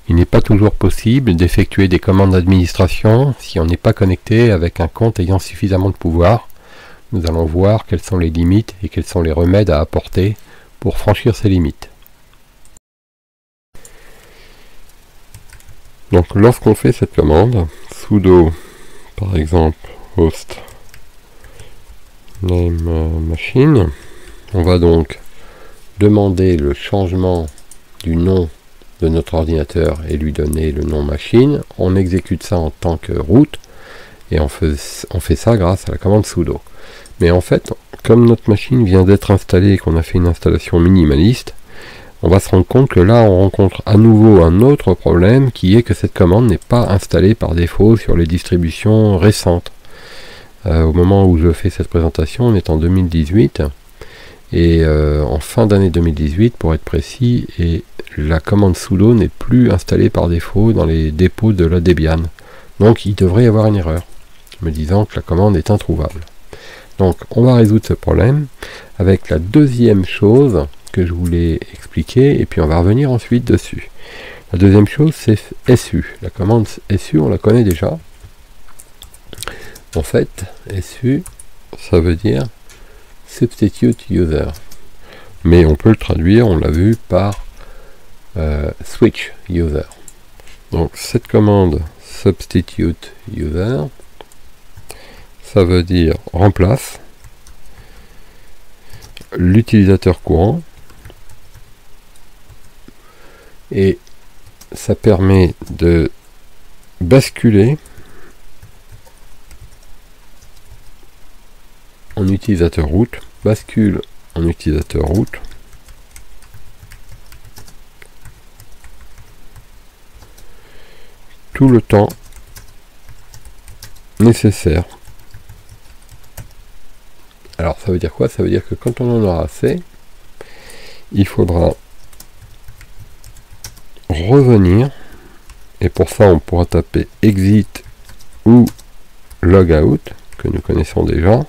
Il n'est pas toujours possible d'effectuer des commandes d'administration si on n'est pas connecté avec un compte ayant suffisamment de pouvoir. Nous allons voir quelles sont les limites et quels sont les remèdes à apporter pour franchir ces limites. Donc lorsqu'on fait cette commande, sudo par exemple host name machine, on va donc demander le changement du nom de notre ordinateur et lui donner le nom machine. On exécute ça en tant que root et on fait ça grâce à la commande sudo. Mais en fait, comme notre machine vient d'être installée et qu'on a fait une installation minimaliste, on va se rendre compte que là on rencontre à nouveau un autre problème qui est que cette commande n'est pas installée par défaut sur les distributions récentes. Au moment où je fais cette présentation, on est en 2018 et en fin d'année 2018 pour être précis, et la commande sudo n'est plus installée par défaut dans les dépôts de la Debian. Donc il devrait y avoir une erreur me disant que la commande est introuvable. Donc on va résoudre ce problème avec la deuxième chose que je voulais expliquer, et puis on va revenir ensuite dessus. La deuxième chose, c'est su. La commande su, on la connaît déjà. En fait, su, ça veut dire substitute user. Mais on peut le traduire, on l'a vu, par switch user. Donc cette commande substitute user, ça veut dire remplace l'utilisateur courant, et ça permet de basculer en utilisateur root, bascule en utilisateur root tout le temps nécessaire. Alors ça veut dire quoi? Ça veut dire que quand on en aura assez, il faudra revenir, et pour ça on pourra taper exit ou logout que nous connaissons déjà.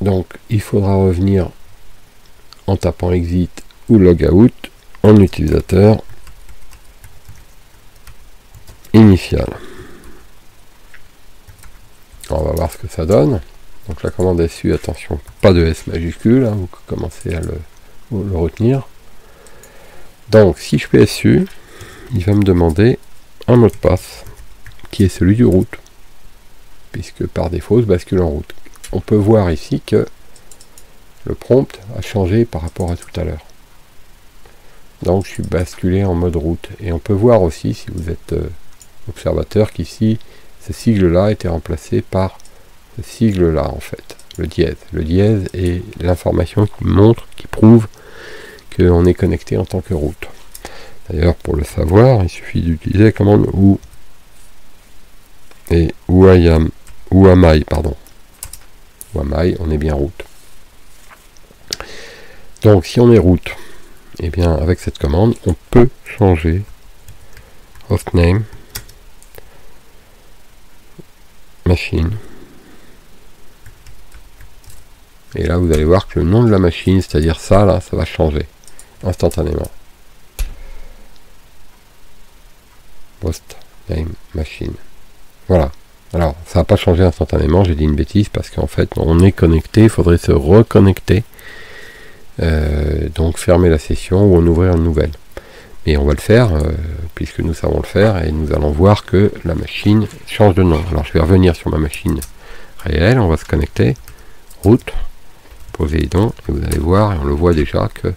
Donc il faudra revenir en tapant exit ou logout en utilisateur initial. Alors, on va voir ce que ça donne. Donc la commande su, attention, pas de S majuscule, hein, vous commencez à le retenir. Donc si je fais su, il va me demander un mot de passe qui est celui du root, puisque par défaut je bascule en root. On peut voir ici que le prompt a changé par rapport à tout à l'heure. Donc je suis basculé en mode root. Et on peut voir aussi, si vous êtes observateur, qu'ici ce sigle là a été remplacé par ce sigle là, en fait, le dièse. Le dièse est l'information qui montre, qui prouve qu'on est connecté en tant que root. D'ailleurs, pour le savoir, il suffit d'utiliser la commande who et who am I, pardon. Who am I, on est bien root. Donc si on est root, et bien avec cette commande, on peut changer hostname machine. Et là, vous allez voir que le nom de la machine, c'est-à-dire ça, là, ça va changer instantanément. Hostname machine. Voilà. Alors, ça n'a pas changé instantanément, j'ai dit une bêtise, parce qu'en fait, on est connecté, il faudrait se reconnecter. Donc, fermer la session ou en ouvrir une nouvelle. Et on va le faire, puisque nous savons le faire, et nous allons voir que la machine change de nom. Alors, je vais revenir sur ma machine réelle, on va se connecter, root, Poséidon, et vous allez voir, et on le voit déjà, que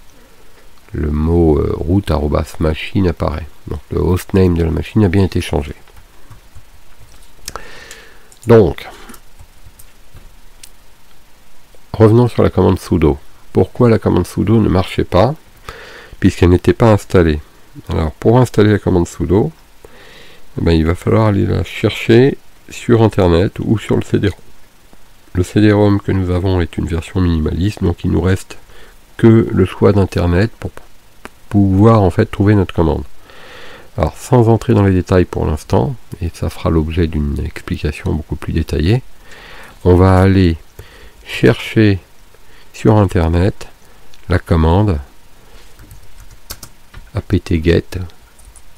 le mot root@machine apparaît. Donc, le hostname de la machine a bien été changé. Donc, revenons sur la commande sudo. Pourquoi la commande sudo ne marchait pas? Puisqu'elle n'était pas installée. Alors, pour installer la commande sudo, eh bien, il va falloir aller la chercher sur Internet ou sur le CD-ROM. Le CD-ROM que nous avons est une version minimaliste, donc il nous reste que le choix d'Internet pour pouvoir en fait trouver notre commande. Alors, sans entrer dans les détails pour l'instant, et ça fera l'objet d'une explication beaucoup plus détaillée, on va aller chercher sur Internet la commande apt-get.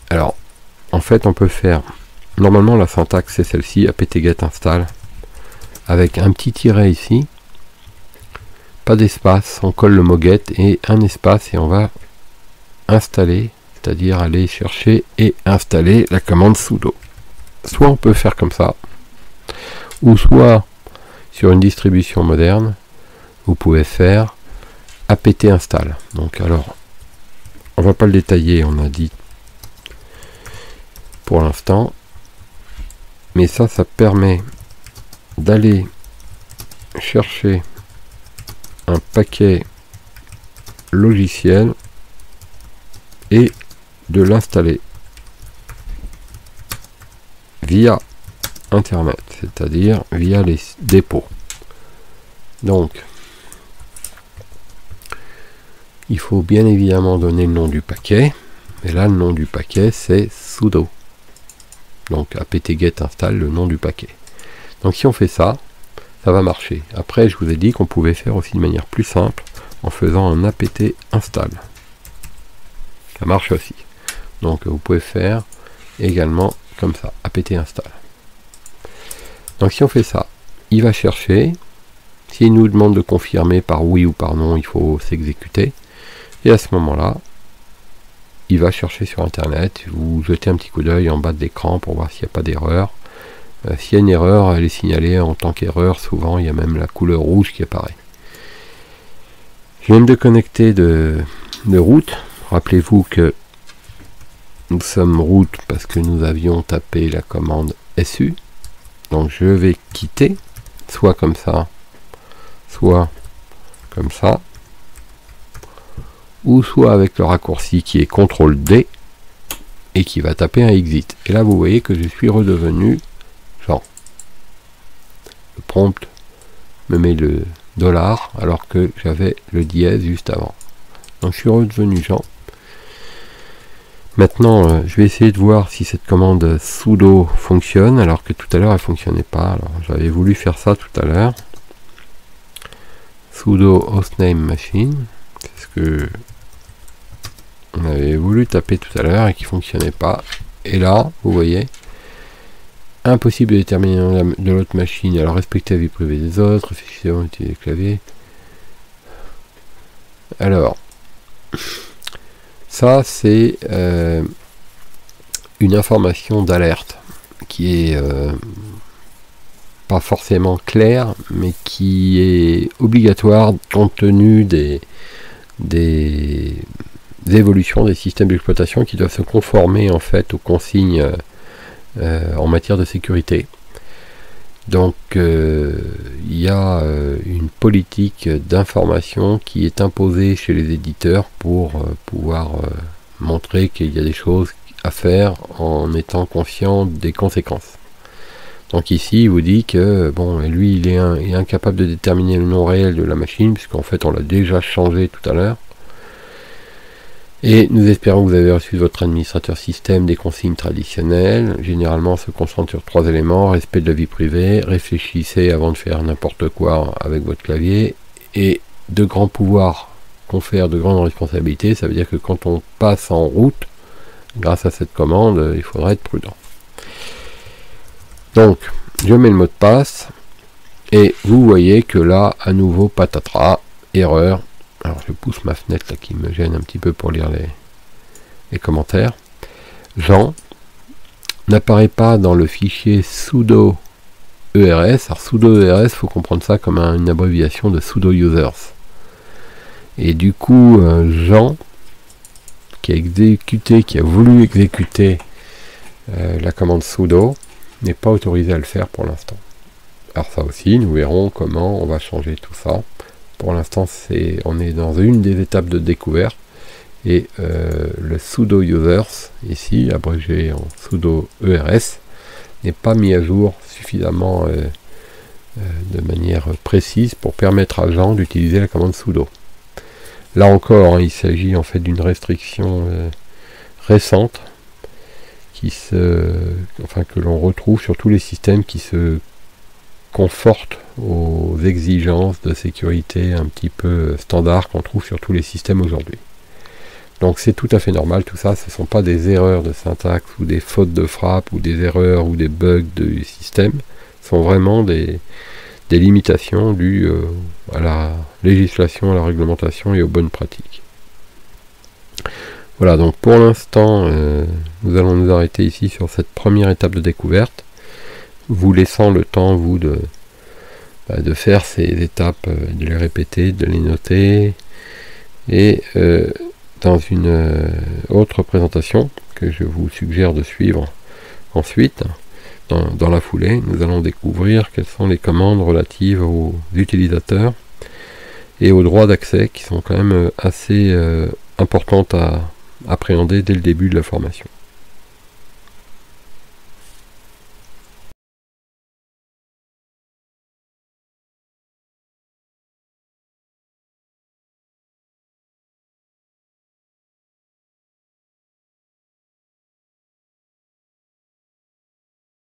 Alors, en fait, on peut faire, normalement la syntaxe c'est celle-ci, apt-get install, avec un petit tiret ici, pas d'espace, on colle le mot get et un espace et on va installer, c'est-à-dire aller chercher et installer la commande sudo. Soit on peut faire comme ça, ou soit sur une distribution moderne, vous pouvez faire apt install. Donc alors, on va pas le détailler, on a dit pour l'instant, mais ça permet d'aller chercher un paquet logiciel et de l'installer via internet, c'est-à-dire via les dépôts. Donc il faut bien évidemment donner le nom du paquet, et là le nom du paquet c'est sudo, donc apt-get install le nom du paquet. Donc si on fait ça, ça va marcher. Après je vous ai dit qu'on pouvait faire aussi de manière plus simple en faisant un apt install, ça marche aussi. Donc vous pouvez faire également comme ça, apt install. Donc si on fait ça, il va chercher, s'il nous demande de confirmer par oui ou par non, il faut s'exécuter, et à ce moment là il va chercher sur internet, vous jetez un petit coup d'œil en bas de l'écran pour voir s'il n'y a pas d'erreur. S'il y a une erreur, elle est signalée en tant qu'erreur, souvent il y a même la couleur rouge qui apparaît. Je viens de connecter de route. Rappelez-vous que nous sommes route parce que nous avions tapé la commande su. Donc je vais quitter, soit comme ça, soit comme ça, ou soit avec le raccourci qui est CTRL D et qui va taper un exit. Et là vous voyez que je suis redevenu Jean. Le prompt me met le dollar alors que j'avais le dièse juste avant. Donc je suis redevenu Jean. Maintenant je vais essayer de voir si cette commande sudo fonctionne alors que tout à l'heure elle fonctionnait pas. Alors j'avais voulu faire ça tout à l'heure. Sudo hostname machine, c'est ce que on avait voulu taper tout à l'heure et qui fonctionnait pas. Et là vous voyez, impossible de déterminer le nom de l'autre machine, alors respectez la vie privée des autres, réfléchissez avant d'utiliser le clavier. Alors ça c'est une information d'alerte qui est pas forcément claire mais qui est obligatoire compte tenu des évolutions des systèmes d'exploitation qui doivent se conformer en fait aux consignes en matière de sécurité. Donc il y a une politique d'information qui est imposée chez les éditeurs pour pouvoir montrer qu'il y a des choses à faire en étant conscient des conséquences. Donc ici il vous dit que bon, lui il est incapable de déterminer le nom réel de la machine puisqu'en fait on l'a déjà changé tout à l'heure. Et nous espérons que vous avez reçu de votre administrateur système des consignes traditionnelles. Généralement, on se concentre sur 3 éléments: respect de la vie privée, réfléchissez avant de faire n'importe quoi avec votre clavier, et de grands pouvoirs confèrent de grandes responsabilités. Ça veut dire que quand on passe en route, grâce à cette commande, il faudra être prudent. Donc, je mets le mot de passe, et vous voyez que là, à nouveau, patatras, erreur. Alors je pousse ma fenêtre là qui me gêne un petit peu pour lire les commentaires. Jean n'apparaît pas dans le fichier sudo ERS. Alors sudo ERS, il faut comprendre ça comme une abréviation de sudo users. Et du coup, Jean, qui a voulu exécuter la commande sudo, n'est pas autorisé à le faire pour l'instant. Alors ça aussi, nous verrons comment on va changer tout ça. Pour l'instant, on est dans une des étapes de découverte et le sudo users, ici abrégé en sudo ERS, n'est pas mis à jour suffisamment de manière précise pour permettre à Jean d'utiliser la commande sudo. Là encore, hein, il s'agit en fait d'une restriction récente que l'on retrouve sur tous les systèmes qui se conforte aux exigences de sécurité un petit peu standard qu'on trouve sur tous les systèmes aujourd'hui. Donc c'est tout à fait normal, tout ça, ce ne sont pas des erreurs de syntaxe ou des fautes de frappe ou des erreurs ou des bugs du système, ce sont vraiment des limitations dues à la législation, à la réglementation et aux bonnes pratiques. Voilà, donc pour l'instant, nous allons nous arrêter ici sur cette première étape de découverte, vous laissant le temps, vous, de faire ces étapes, de les répéter, de les noter, et dans une autre présentation que je vous suggère de suivre ensuite, dans la foulée, nous allons découvrir quelles sont les commandes relatives aux utilisateurs et aux droits d'accès qui sont quand même assez importantes à appréhender dès le début de la formation.